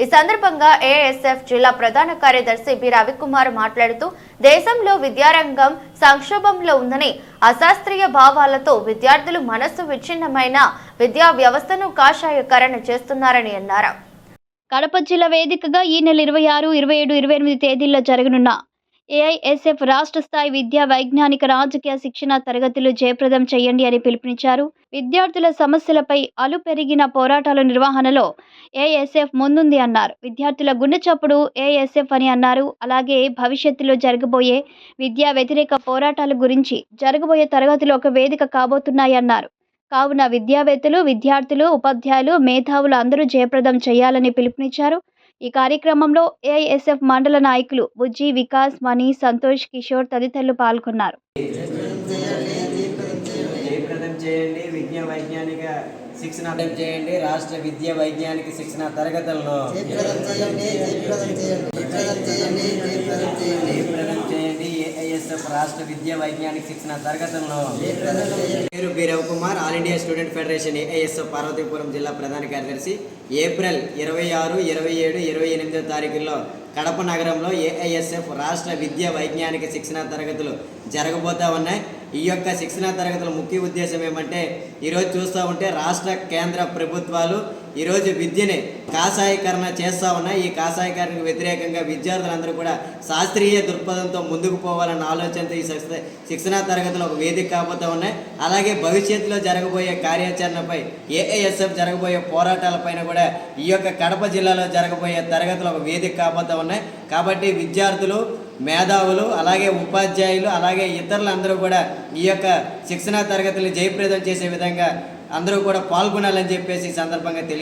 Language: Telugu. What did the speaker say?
ఈ సందర్భంగా ఏఎస్ఎఫ్ జిల్లా ప్రధాన కార్యదర్శి బి రవికుమార్ మాట్లాడుతూ దేశంలో విద్యారంగం సంక్షోభంలో ఉందని అశాస్త్రీయ భావాలతో విద్యార్థులు మనస్సు విచ్ఛిన్నమైన విద్యా వ్యవస్థను కాషాయకరణ చేస్తున్నారని అన్నారు. కడప జిల్లా వేదికగా ఈ నెల 26, 27, 28 తేదీల్లో జరగనున్న ఏఐఎస్ఎఫ్ రాష్ట్ర స్థాయి విద్యా వైజ్ఞానిక రాజకీయ శిక్షణ తరగతులు జయప్రదం చేయండి అని పిలుపునిచ్చారు. విద్యార్థుల సమస్యలపై అలు పెరిగిన పోరాటాల నిర్వహణలో ఏఎస్ఎఫ్ ముందుంది అన్నారు. విద్యార్థుల గుండె చప్పుడు ఏఎస్ఎఫ్ అని అన్నారు. అలాగే భవిష్యత్తులో జరగబోయే విద్యా వ్యతిరేక పోరాటాల గురించి జరగబోయే తరగతులు ఒక వేదిక కాబోతున్నాయన్నారు. కావున విద్యావేత్తలు, విద్యార్థులు, ఉపాధ్యాయులు, మేధావులు అందరూ జయప్రదం చేయాలని పిలుపునిచ్చారు. ఈ కార్యక్రమంలో ఏఐఎస్ఎఫ్ మండల నాయకులు బుజ్జి, వికాస్, మణి, సంతోష్, కిషోర్ తదితరులు పాల్గొన్నారు. జయప్రదం చేయండి విద్యా వైజ్ఞానిక శిక్షణ చేయండి రాష్ట్ర విద్యా వైజ్ఞానిక శిక్షణ తరగతులను జయప్రదం చేయండి ఏఐఎస్ఎఫ్ రాష్ట్ర విద్యా వైజ్ఞానిక శిక్షణ తరగతులను. పేరు B Ravikumar, all India student federation AISF Parvathipuram జిల్లా ప్రధాన కార్యదర్శి. ఏప్రిల్ 26, 27, 28 తారీఖుల్లో కడప నగరంలో ఏఐఎస్ఎఫ్ రాష్ట్ర విద్యా వైజ్ఞానిక శిక్షణ తరగతులు జరగబోతూ ఉన్నాయి. ఈ యొక్క శిక్షణ తరగతుల ముఖ్య ఉద్దేశం ఏమంటే, ఈరోజు చూస్తూ ఉంటే రాష్ట్ర కేంద్ర ప్రభుత్వాలు ఈరోజు విద్యని కాషాయకరణ చేస్తూ ఉన్నాయి. ఈ కాషాయకరణకు వ్యతిరేకంగా విద్యార్థులందరూ కూడా శాస్త్రీయ దృక్పథంతో ముందుకు పోవాలన్న ఆలోచనతో ఈ శిక్షణ తరగతులు ఒక వేదిక కాబోతూ ఉన్నాయి. అలాగే భవిష్యత్తులో జరగబోయే కార్యాచరణపై ఏఐఎస్ఎఫ్ జరగబోయే పోరాటాలపైన కూడా ఈ యొక్క కడప జిల్లాలో జరగబోయే తరగతులు ఒక వేదిక కాబోతూ ఉన్నాయి. కాబట్టి విద్యార్థులు, మేధావులు, అలాగే ఉపాధ్యాయులు, అలాగే ఇతరులందరూ కూడా ఈ యొక్క శిక్షణ తరగతులు జయప్రదం చేసే విధంగా అందరూ కూడా పాల్గొనాలని చెప్పేసి ఈ సందర్భంగా తెలియజేస్తారు.